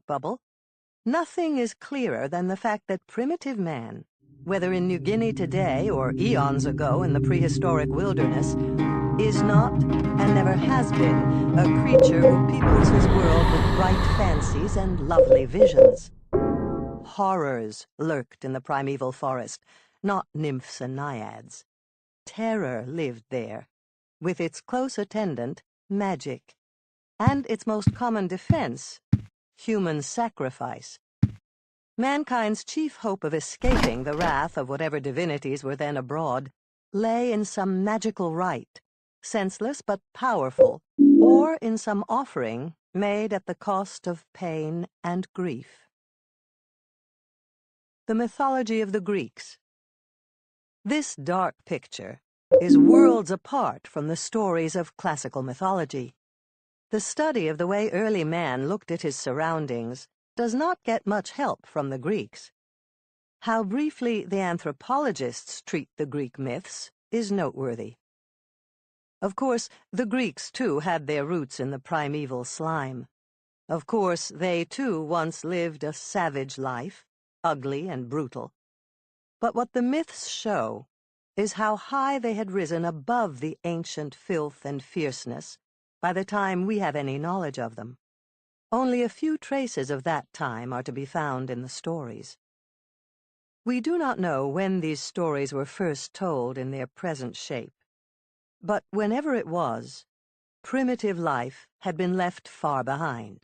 historic bubble, nothing is clearer than the fact that primitive man, whether in New Guinea today or eons ago in the prehistoric wilderness, is not, and never has been, a creature who peoples his world with bright fancies and lovely visions. Horrors lurked in the primeval forest, not nymphs and naiads. Terror lived there, with its close attendant, magic, and its most common defense, human sacrifice. Mankind's chief hope of escaping the wrath of whatever divinities were then abroad lay in some magical rite, senseless but powerful, or in some offering made at the cost of pain and grief. The mythology of the Greeks. This dark picture is worlds apart from the stories of classical mythology. The study of the way early man looked at his surroundings does not get much help from the Greeks. How briefly the anthropologists treat the Greek myths is noteworthy. Of course, the Greeks, too, had their roots in the primeval slime. Of course, they, too, once lived a savage life, ugly and brutal. But what the myths show is how high they had risen above the ancient filth and fierceness by the time we have any knowledge of them. Only a few traces of that time are to be found in the stories. We do not know when these stories were first told in their present shape. But whenever it was, primitive life had been left far behind.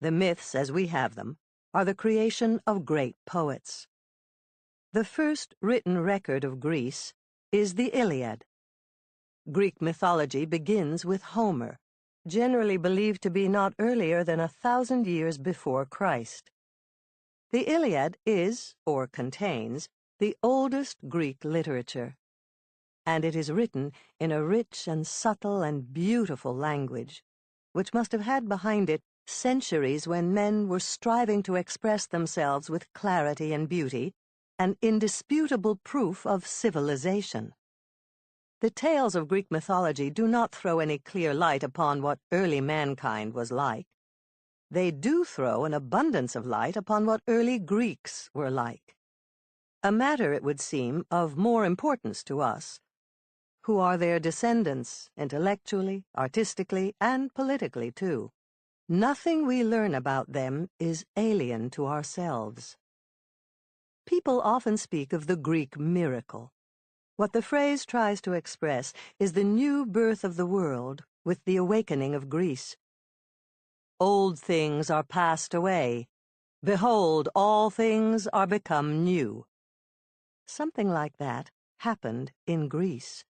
The myths, as we have them, are the creation of great poets. The first written record of Greece is the Iliad. Greek mythology begins with Homer, generally believed to be not earlier than 1,000 years before Christ. The Iliad is, or contains, the oldest Greek literature, and it is written in a rich and subtle and beautiful language, which must have had behind it centuries when men were striving to express themselves with clarity and beauty, an indisputable proof of civilization. The tales of Greek mythology do not throw any clear light upon what early mankind was like. They do throw an abundance of light upon what early Greeks were like. A matter, it would seem, of more importance to us, who are their descendants, intellectually, artistically, and politically, too. Nothing we learn about them is alien to ourselves. People often speak of the Greek miracle. What the phrase tries to express is the new birth of the world with the awakening of Greece. Old things are passed away. Behold, all things are become new. Something like that happened in Greece.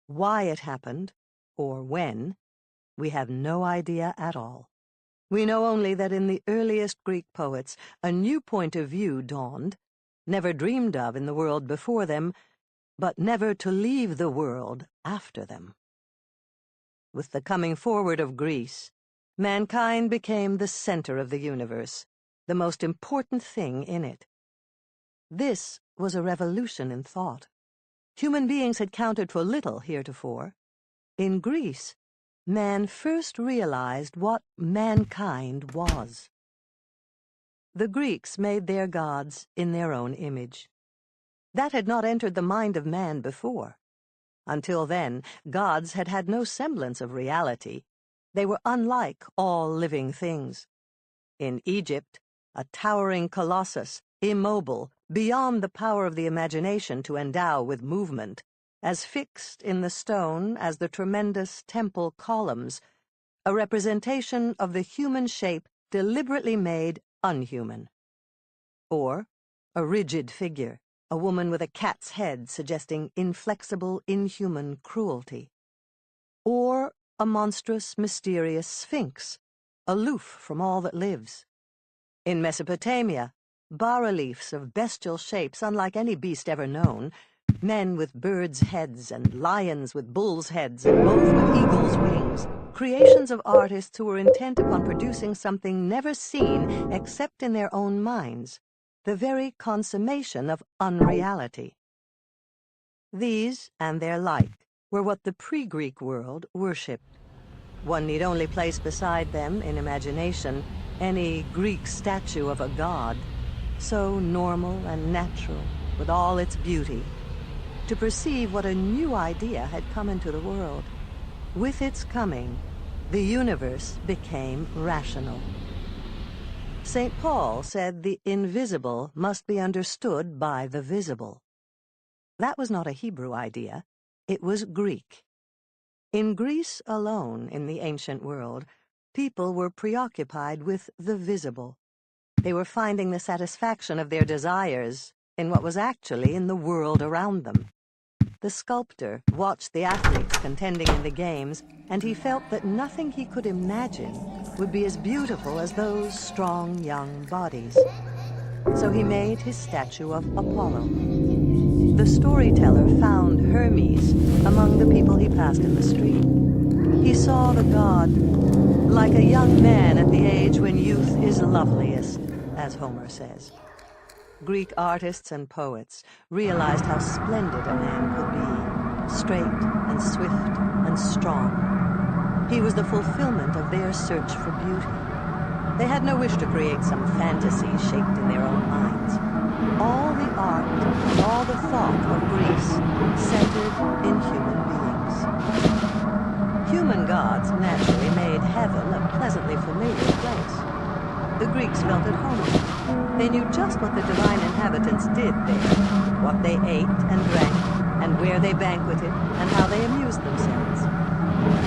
Why it happened, or when, we have no idea at all. We know only that in the earliest Greek poets a new point of view dawned, never dreamed of in the world before them, but never to leave the world after them. With the coming forward of Greece, mankind became the center of the universe, the most important thing in it. This was a revolution in thought. Human beings had counted for little heretofore. In Greece, man first realized what mankind was. The Greeks made their gods in their own image. That had not entered the mind of man before. Until then, gods had had no semblance of reality. They were unlike all living things. In Egypt, a towering colossus, immobile, beyond the power of the imagination to endow with movement, as fixed in the stone as the tremendous temple columns, a representation of the human shape deliberately made unhuman. Or a rigid figure, a woman with a cat's head suggesting inflexible, inhuman cruelty. Or a monstrous, mysterious sphinx, aloof from all that lives. In Mesopotamia, bas-reliefs of bestial shapes unlike any beast ever known, men with birds' heads and lions with bulls' heads and both with eagles' wings, creations of artists who were intent upon producing something never seen except in their own minds, the very consummation of unreality. These, and their like, were what the pre-Greek world worshipped. One need only place beside them, in imagination, Any Greek statue of a god, so normal and natural, with all its beauty, to perceive what a new idea had come into the world. With its coming, the universe became rational. St. Paul said the invisible must be understood by the visible. That was not a Hebrew idea, it was Greek. In Greece alone, in the ancient world, people were preoccupied with the visible. They were finding the satisfaction of their desires in what was actually in the world around them. The sculptor watched the athletes contending in the games, and he felt that nothing he could imagine would be as beautiful as those strong young bodies. So he made his statue of Apollo. The storyteller found Hermes among the people he passed in the street. He saw the god like a young man at the age when youth is loveliest, as Homer says. Greek artists and poets realized how splendid a man could be, straight and swift and strong. He was the fulfillment of their search for beauty. They had no wish to create some fantasy shaped in their own minds. All the art and all the thought of Greece centered in human beings. Human gods naturally made heaven a pleasantly familiar place. The Greeks felt at home. They knew just what the divine inhabitants did there, what they ate and drank, and where they banqueted, and how they amused themselves.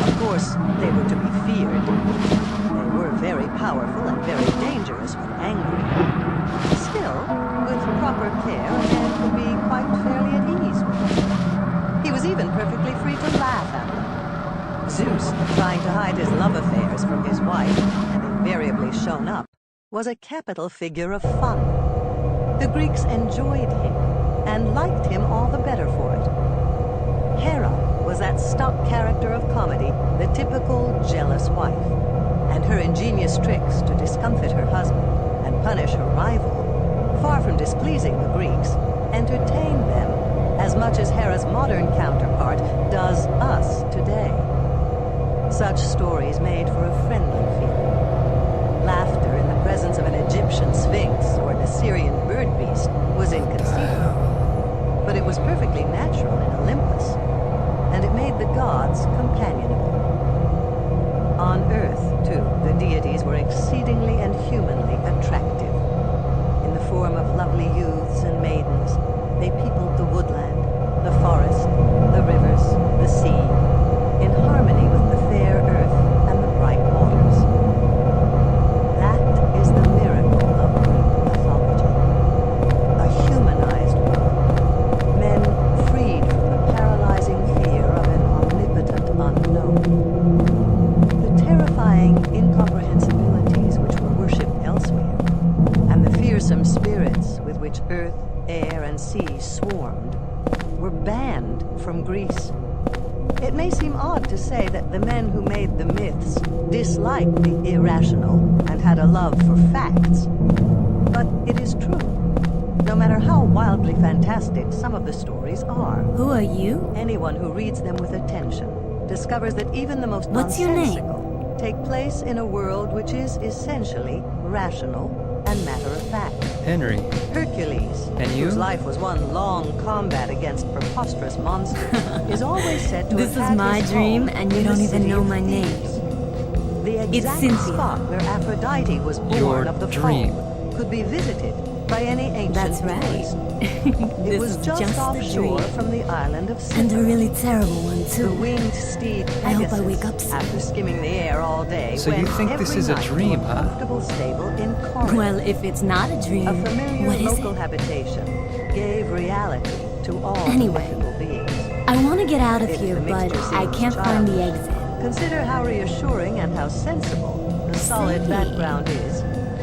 Of course, they were to be feared. They were very powerful and very dangerous when angry. Still, with proper care, a man could be quite fairly at ease with them. He was even perfectly free to laugh at them. Zeus, trying to hide his love affairs from his wife, and invariably shown up, was a capital figure of fun. The Greeks enjoyed him, and liked him all the better for it. Hera was that stock character of comedy, the typical jealous wife, and her ingenious tricks to discomfit her husband and punish her rival, far from displeasing the Greeks, entertained them as much as Hera's modern counterpart does us today. Such stories made for a friendly feeling. Laughter in the presence of an Egyptian sphinx or an Assyrian bird beast was inconceivable, but it was perfectly natural in Olympus, and it made the gods companionable. On Earth, too, the deities were exceedingly and humanly attractive. In the form of lovely youths and maidens, they peopled the woodland, the forest, the rivers, the sea, in harmony with the fair earth and the bright waters. That is the miracle of Greek mythology. A humanized world, men freed from the paralyzing fear of an omnipotent unknown. The terrifying incomprehensibilities which were worshipped elsewhere, and the fearsome spirits with which earth, air, and sea swarmed, were banned from Greece. It may seem odd to say that the men who made the myths disliked the irrational and had a love for facts, but it is true. No matter how wildly fantastic some of the stories are. Who are you? Anyone who reads them with attention discovers that even the most What's your name? nonsensical take place in a world which is essentially rational and matter-of-fact. Henry. Hercules, And you? whose life was one long combat against preposterous monsters, is always said to This have is had my his dream, home and you in the don't even city know of my name. Thebes. The It's exact Cynthia. spot where Aphrodite was born Your of the dream. foe could be visited by any ancient That's right. tourist. It This was is just just a offshore dream. from the island of And a Cyprus. really terrible one, The too. winged steed I hope I Pegasus, wake up soon. after skimming the air all day, So you went think this every is a night to dream, huh? comfortable stable in Corinth. Well, if it's not a dream, A familiar what is local it? habitation gave reality to all Anyway. the mythical beings. I want to get out of If here, the but mixture I seems can't find the childish, exit. Consider how reassuring and how sensible the solid See. background is,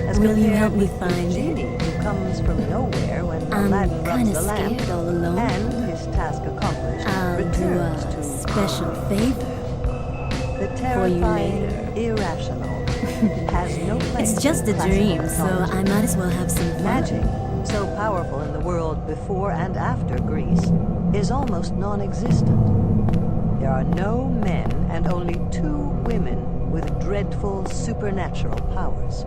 as Will you compared help me with the find it? genie who comes from nowhere when I'm Aladdin rubs kinda the lamp, scared all alone. and his task accomplished, I'll do returns a to special favor. the for you terrifying, later. irrational, has no place It's just in a classical dream, so mythology. I might as well have some fun. Magic, so powerful in the world before and after Greece, is almost non-existent. There are no men and only 2 women with dreadful supernatural powers.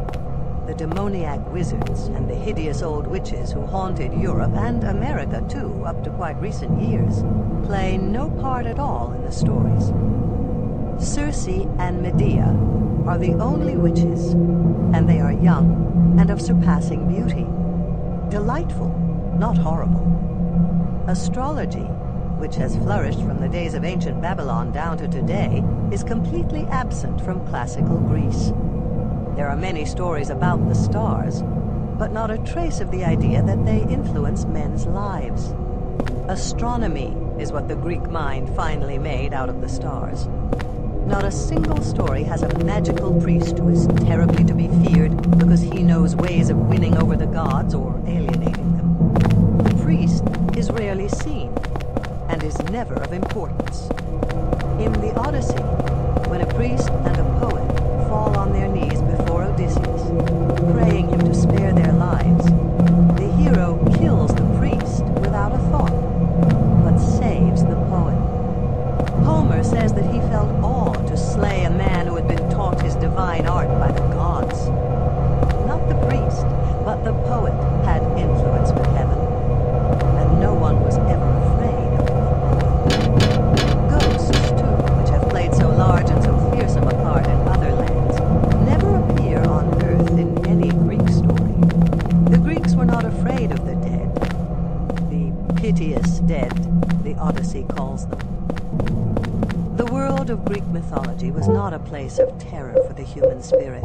the demoniac wizards and the hideous old witches who haunted Europe and America too up to quite recent years play no part at all in the stories. Circe and Medea are the only witches, and they are young and of surpassing beauty. Delightful, not horrible. Astrology, which has flourished from the days of ancient Babylon down to today, is completely absent from classical Greece. There are many stories about the stars, but not a trace of the idea that they influence men's lives. Astronomy is what the Greek mind finally made out of the stars. Not a single story has a magical priest who is terribly to be feared because he knows ways of winning over the gods or alienating them. The priest is rarely seen and is never of importance. In the Odyssey, when a priest and a poet fall on their knees before Odysseus, praying him to spare their lives, the hero kills the priest without a thought, but saves the poet. Homer says that he felt awe to slay a man who had been taught his divine art by the gods. Not the priest, but the poet had influence with heaven, and no one was ever afraid of the poet. Ghosts, too, which have played so large and so fearsome a part in other lands, never appear on Earth in any Greek story. The Greeks were not afraid of the dead, the piteous dead, the Odyssey calls them. The world of Greek mythology was not a place of terror for the human spirit.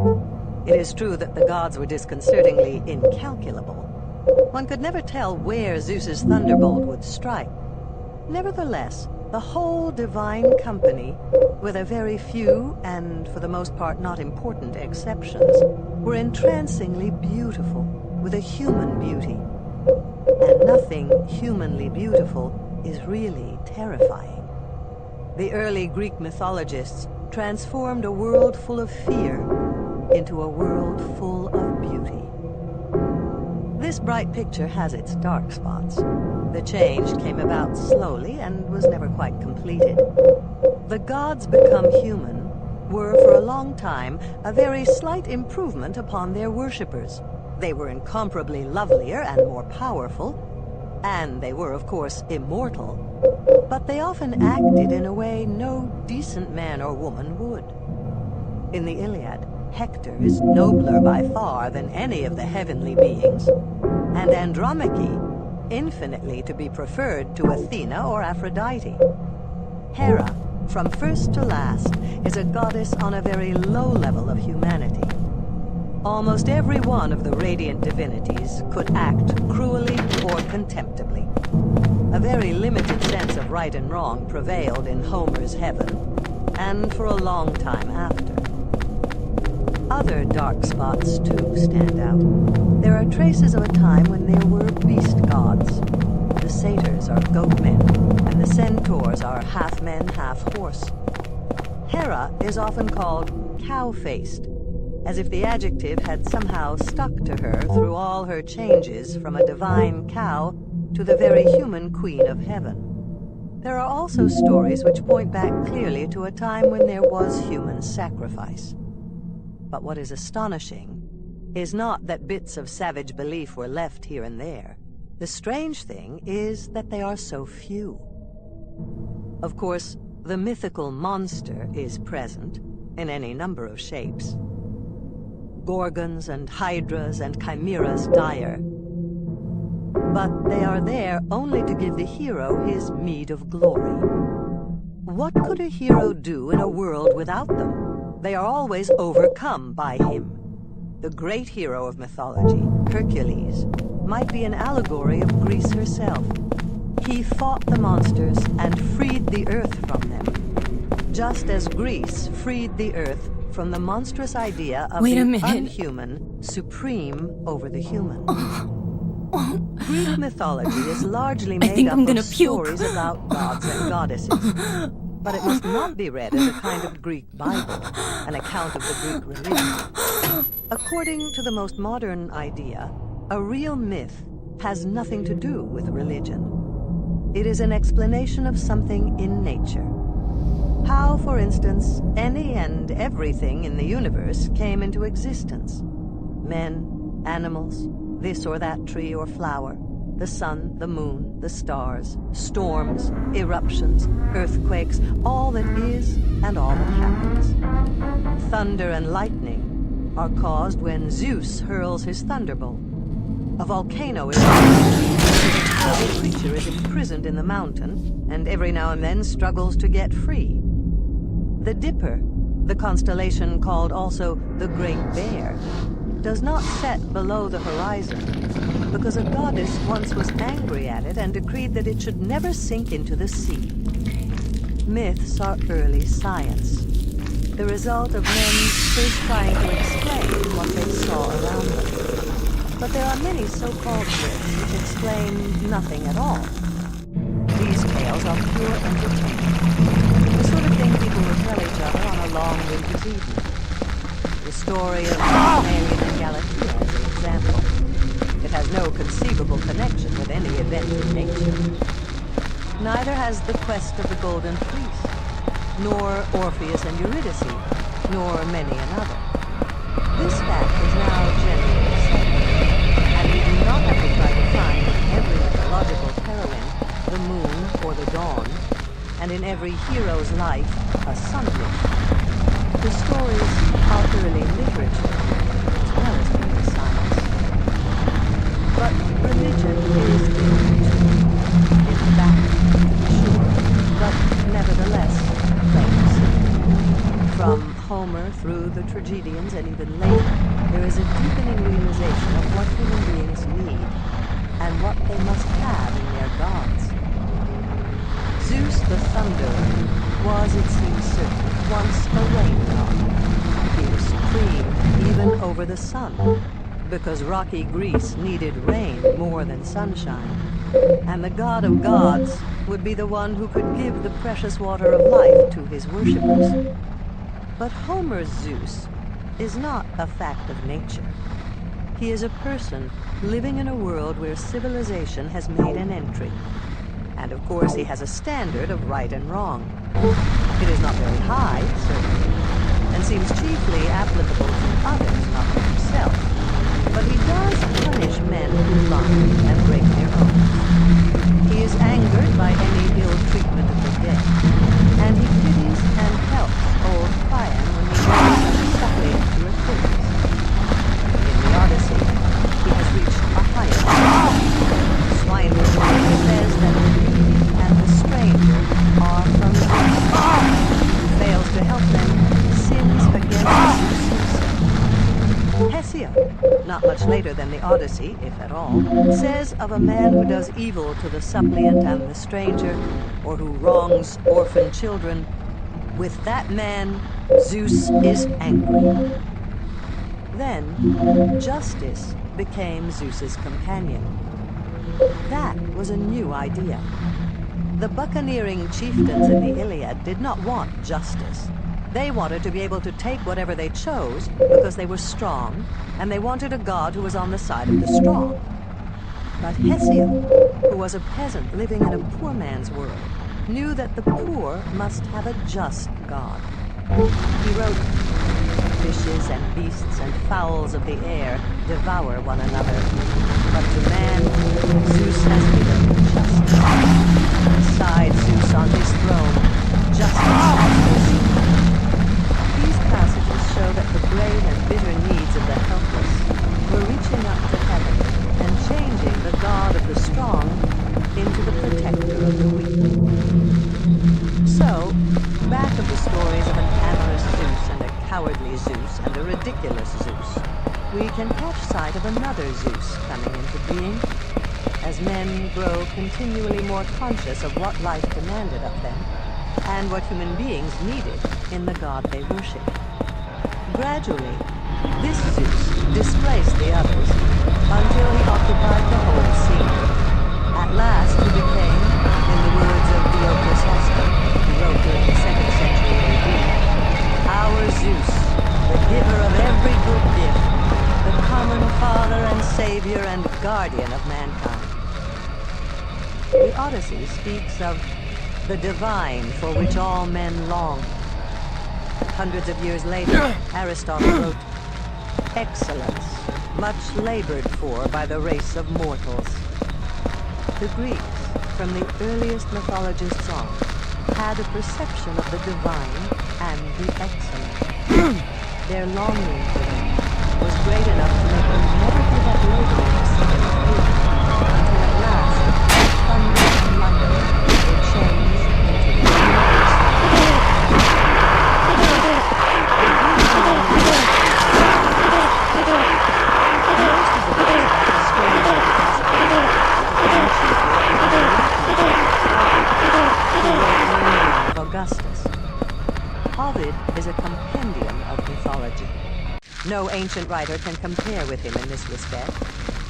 It is true that the gods were disconcertingly incalculable. One could never tell where Zeus's thunderbolt would strike. Nevertheless, the whole divine company, with a very few and for the most part not important exceptions, were entrancingly beautiful, with a human beauty. And nothing humanly beautiful is really terrifying. The early Greek mythologists transformed a world full of fear into a world full of beauty. This bright picture has its dark spots. The change came about slowly and was never quite completed. The gods become human were for a long time a very slight improvement upon their worshippers. They were incomparably lovelier and more powerful, and they were, of course, immortal. But they often acted in a way no decent man or woman would. In the Iliad, Hector is nobler by far than any of the heavenly beings, and Andromache infinitely to be preferred to Athena or Aphrodite. Hera, from first to last, is a goddess on a very low level of humanity. Almost every one of the radiant divinities could act cruelly or contemptibly. A very limited sense of right and wrong prevailed in Homer's heaven, and for a long time after. Other dark spots, too, stand out. There are traces of a time when there were beast gods. The satyrs are goat men, and the centaurs are half men, half horse. Hera is often called cow-faced, as if the adjective had somehow stuck to her through all her changes from a divine cow to the very human queen of heaven. There are also stories which point back clearly to a time when there was human sacrifice. But what is astonishing is not that bits of savage belief were left here and there. The strange thing is that they are so few. Of course, the mythical monster is present in any number of shapes. Gorgons and hydras and chimeras dire. But they are there only to give the hero his meed of glory. What could a hero do in a world without them? They are always overcome by him. The great hero of mythology, Hercules, might be an allegory of Greece herself. He fought the monsters and freed the earth from them, just as Greece freed the earth from the monstrous idea of the unhuman supreme over the human. Greek mythology is largely made up of stories about gods and goddesses, but it must not be read as a kind of Greek Bible, an account of the Greek religion. According to the most modern idea, a real myth has nothing to do with religion. It is an explanation of something in nature. How, for instance, any and everything in the universe came into existence. men, animals, this or that tree or flower, the sun, the moon, the stars, storms, eruptions, earthquakes, all that is and all that happens. Thunder and lightning are caused when Zeus hurls his thunderbolt. A volcano is a terrible creature is imprisoned in the mountain, and every now and then struggles to get free. The Dipper, the constellation called also the Great Bear, does not set below the horizon because a goddess once was angry at it and decreed that it should never sink into the sea. Myths are early science, the result of men first trying to explain what they saw around them. But there are many so-called myths which explain nothing at all. These tales are pure entertainment, the sort of thing people would tell each other on a long winter's evening. The story of Pygmalion and Galatea as an example. It has no conceivable connection with any event in nature. Neither has the quest of the Golden Fleece, nor Orpheus and Eurydice, nor many another. This fact is now generally accepted, and we do not have to try to find in every mythological heroine the moon or the dawn, and in every hero's life a sunlit. The stories are early literature, as well as early science. But religion is literature. In fact, sure, but nevertheless, plain to see. From Homer through the tragedians and even later, there is a deepening realization of what human beings need and what they must have in their gods. Zeus the Thunderer was, it seems certain, once a rain god. He was supreme even over the sun, because rocky Greece needed rain more than sunshine. And the god of gods would be the one who could give the precious water of life to his worshippers. But Homer's Zeus is not a fact of nature. He is a person living in a world where civilization has made an entry. And of course he has a standard of right and wrong. It is not very high, certainly, and seems chiefly applicable to others, not to himself. But he does punish men who lie and break their oaths. He is angered by any ill treatment of the dead, and he pities and helps old Priam when he goes as a suppliant to Achilles. In the Odyssey, he has reached a higher point. Swineherd says that the needy and the stranger are from Zeus. Who fails to help them sins against Zeus. Hesiod, not much later than the Odyssey, if at all, says of a man who does evil to the suppliant and the stranger, or who wrongs orphan children, with that man Zeus is angry. Then Justice became Zeus's companion. That was a new idea. The buccaneering chieftains in the Iliad did not want justice. They wanted to be able to take whatever they chose because they were strong, and they wanted a god who was on the side of the strong. But Hesiod, who was a peasant living in a poor man's world, knew that the poor must have a just god. He wrote, "Fishes and beasts and fowls of the air devour one another, but to man, Zeus has given justice. Beside Zeus on his throne, justice has proceeded." These passages show that the great and bitter needs of the helpless were reaching up to heaven and changing the god of the strong into the protector of the weak. So, back of the stories of an amorous Zeus and a cowardly Zeus and a ridiculous Zeus, we can catch sight of another Zeus coming into being, as men grow continually more conscious of what life demanded of them, and what human beings needed in the god they worship. Gradually, this Zeus displaced the others until he occupied the whole scene. At last he became, in the words of Theocles Hesper, who wrote during the 2nd century AD, "Our Zeus, the giver of every good gift, the common father and savior and guardian of mankind." The Odyssey speaks of the divine for which all men long. Hundreds of years later, Aristotle wrote, excellence, much labored for by the race of mortals. The Greeks, from the earliest mythologists on, had a perception of the divine and the excellent. Their longing for them was great enough to make them never give up laboring to see them through, until at last, thunder and lightning were changed into the universe. Augustus. Ovid is a compendium of mythology. No ancient writer can compare with him in this respect.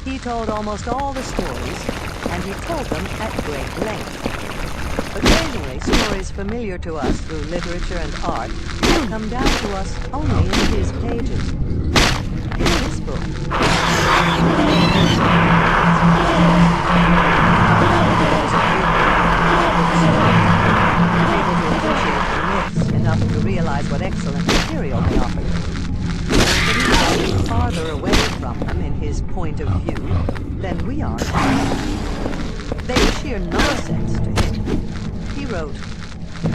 He told almost all the stories, and he told them at great length. Occasionally, stories familiar to us through literature and art come down to us only in his pages. In this book, enough to realize what excellent material they offer. But he is farther away from them in his point of view than we are. They were sheer nonsense to him. He wrote,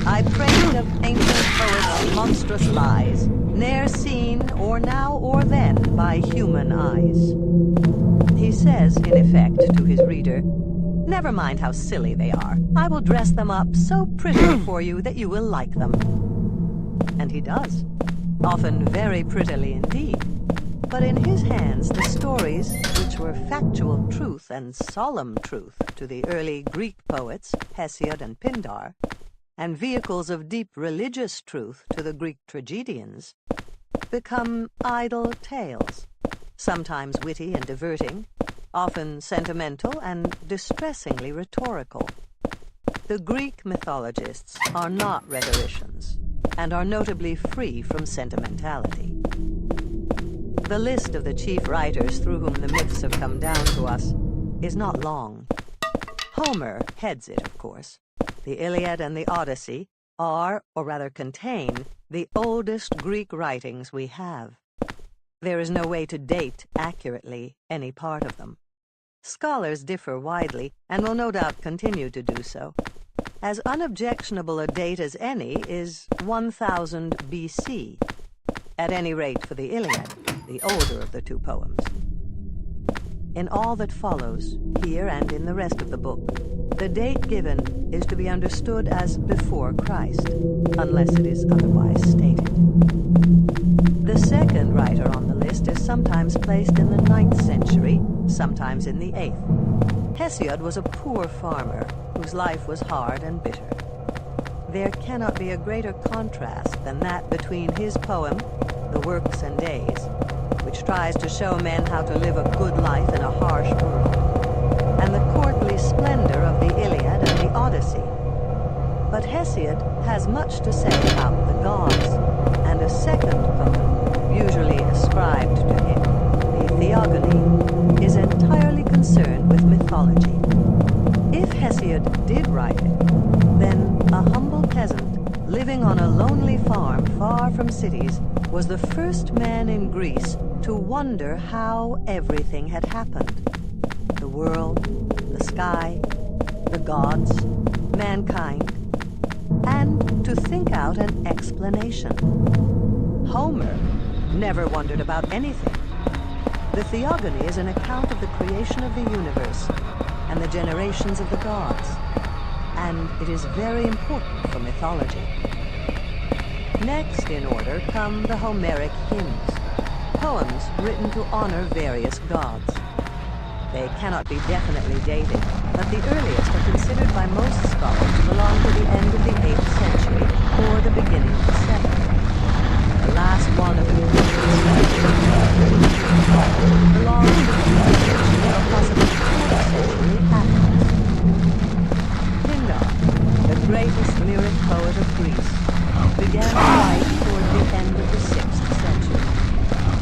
I prate of ancient poets' monstrous lies, ne'er seen or now or then by human eyes. He says, in effect, to his reader, never mind how silly they are. I will dress them up so prettily for you that you will like them. And he does, often very prettily indeed. But in his hands, the stories, which were factual truth and solemn truth to the early Greek poets, Hesiod and Pindar, and vehicles of deep religious truth to the Greek tragedians, become idle tales, sometimes witty and diverting, often sentimental and distressingly rhetorical. The Greek mythologists are not rhetoricians, and are notably free from sentimentality. The list of the chief writers through whom the myths have come down to us is not long. Homer heads it, of course. The Iliad and the Odyssey are, or rather contain, the oldest Greek writings we have. There is no way to date accurately any part of them. Scholars differ widely, and will no doubt continue to do so. As unobjectionable a date as any is 1000 BC, at any rate for the Iliad, the older of the two poems. In all that follows, here and in the rest of the book, the date given is to be understood as before Christ, unless it is otherwise stated. The second writer on the list is sometimes placed in the 9th century, sometimes in the 8th. Hesiod was a poor farmer whose life was hard and bitter. There cannot be a greater contrast than that between his poem, The Works and Days, which tries to show men how to live a good life in a harsh world, and the courtly splendor of the Iliad and the Odyssey. But Hesiod has much to say about the gods, and a second poem, usually ascribed to him, the Theogony, is entirely concerned with mythology. If Hesiod did write it, then a humble peasant living on a lonely farm far from cities was the first man in Greece to wonder how everything had happened. The world, the sky, the gods, mankind, and to think out an explanation. Homer never wondered about anything. The Theogony is an account of the creation of the universe and the generations of the gods, and it is very important for mythology. Next in order come the Homeric hymns, poems written to honor various gods. They cannot be definitely dated, but the earliest are considered by most scholars to belong to the end of the 8th century or the beginning of the 7th. The last one of the belongs to the 3rd century or possibly 4th century Athens. Pindar, the greatest lyric poet of Greece, began to write toward the end of the 6th century.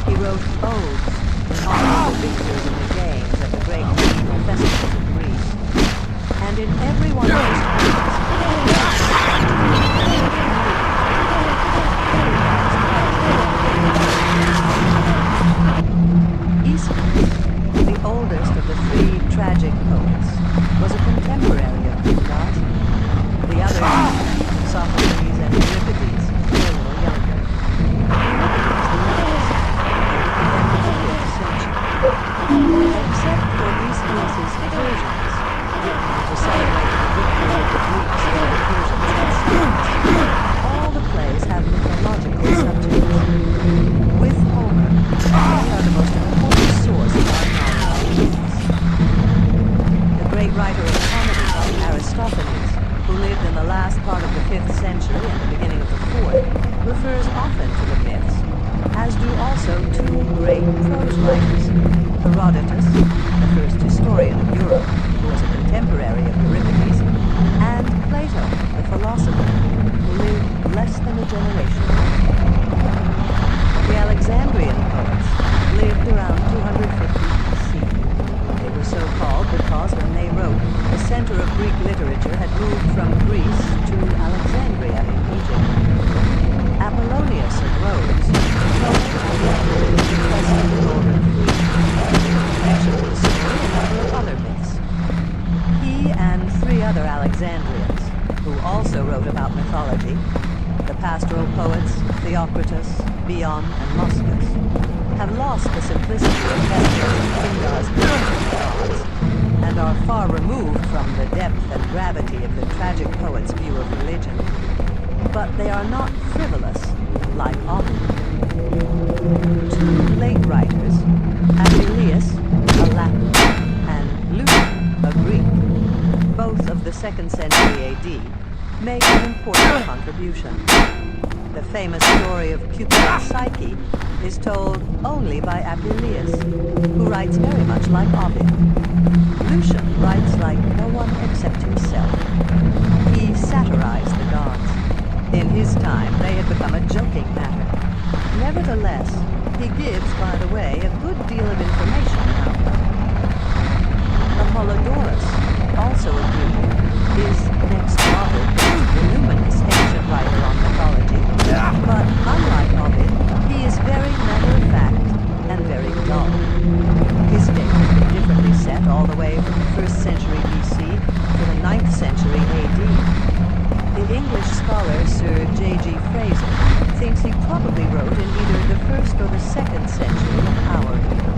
He wrote odes in honor of the victors in the games at the great national festivals of Greece. And in every one of his poems, 5th century and the beginning of the 4th, refers often to the myths, as do also two great prose writers, Herodotus, the first historian of Europe, who was a contemporary of Euripides, and Plato, the philosopher, who lived less than a generation later. The Alexandrian poets lived around 250 BC. They were so called because when they wrote, the center of Greek literature had moved from Greece to Alexandria in Egypt. Apollonius of Rhodes told Alexander the quest of the Golden Fleece, in connection with the story and a number of other myths. He and three other Alexandrians, who also wrote about mythology, the pastoral poets Theocritus, Bion, and Moschus, have lost the simplicity of Hesiod and Pindar's gods, and are far removed from the depth and gravity of the tragic poet's view of religion. But they are not frivolous, like Ovid. Two late writers, Apuleius, a Latin, and Lucian, a Greek, both of the 2nd century AD, make an important contribution. The famous story of Cupid and Psyche is told only by Apuleius, who writes very much like Ovid. Lucian writes like no one except himself. He satirized the gods. In his time, they had become a joking matter. Nevertheless, he gives, by the way, a good deal of information about them. Apollodorus, also a Greek, is, next to Ovid, the voluminous ancient writer on mythology. But unlike Ovid, he is very matter-of-fact and very dull. His date has been differently set all the way from the 1st century BC to the 9th century AD. The English scholar Sir J.G. Fraser thinks he probably wrote in either the 1st or the 2nd century of our era.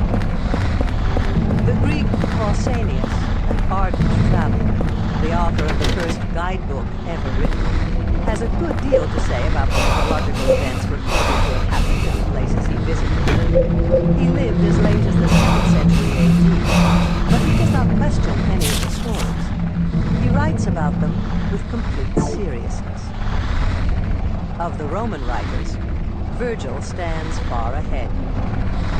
The Greek Pausanias, an ardent traveler, the author of the first guidebook ever written, has a good deal to say about the mythological events recorded to have happened in the places he visited. He lived as late as the 2nd century AD, but he does not question any of the stories. He writes about them with complete seriousness. Of the Roman writers, Virgil stands far ahead.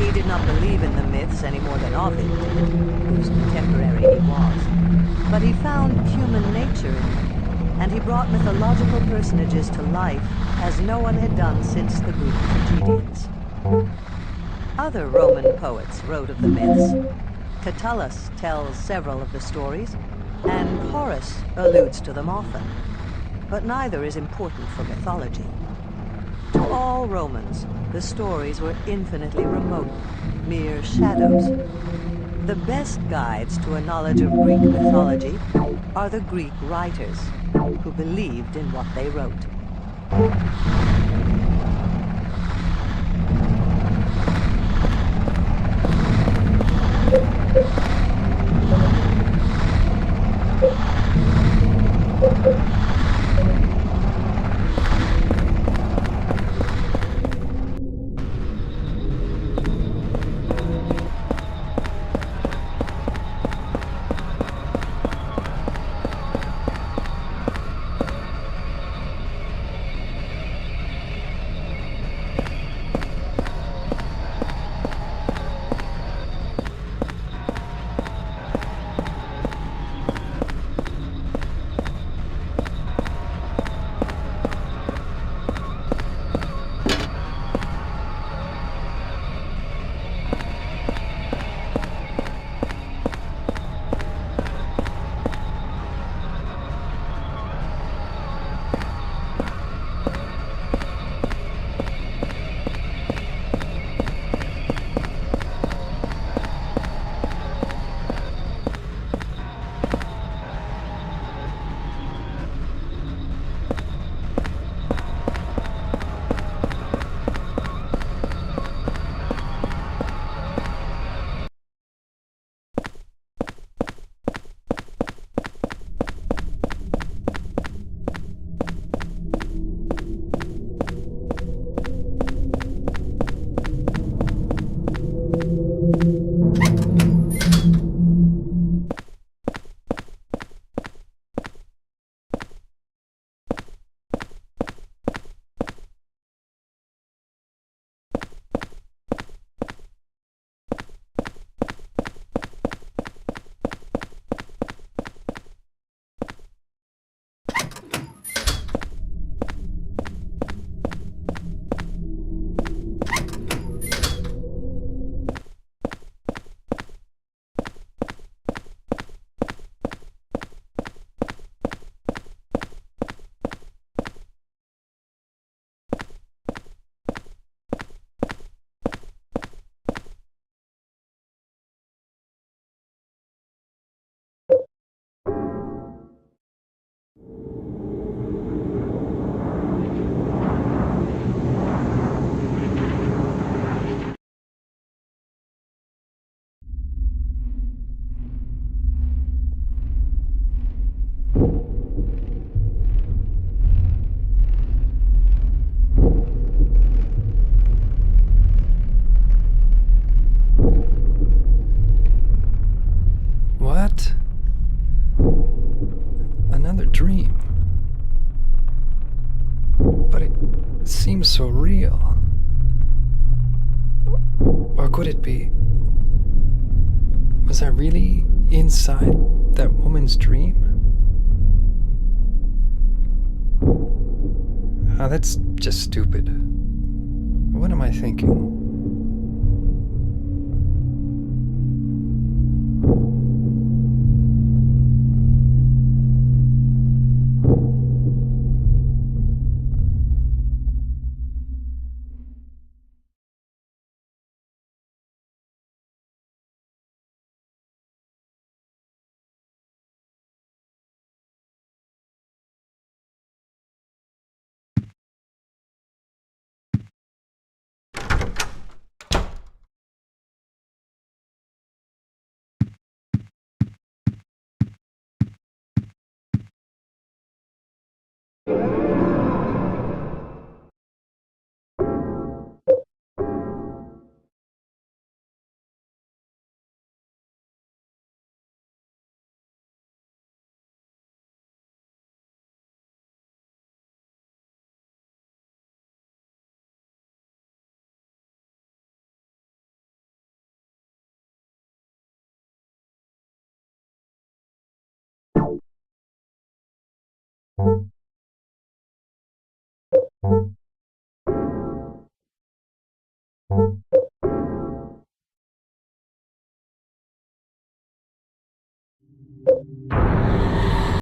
He did not believe in the myths any more than Ovid did, whose contemporary he was. But he found human nature in them, and he brought mythological personages to life as no one had done since the Greek tragedians. Other Roman poets wrote of the myths. Catullus tells several of the stories, and Horace alludes to them often. But neither is important for mythology. To all Romans, the stories were infinitely remote, mere shadows. The best guides to a knowledge of Greek mythology are the Greek writers, who believed in what they wrote. But it seems so real. Or could it be? Was I really inside that woman's dream? Ah, that's just stupid. What am I thinking?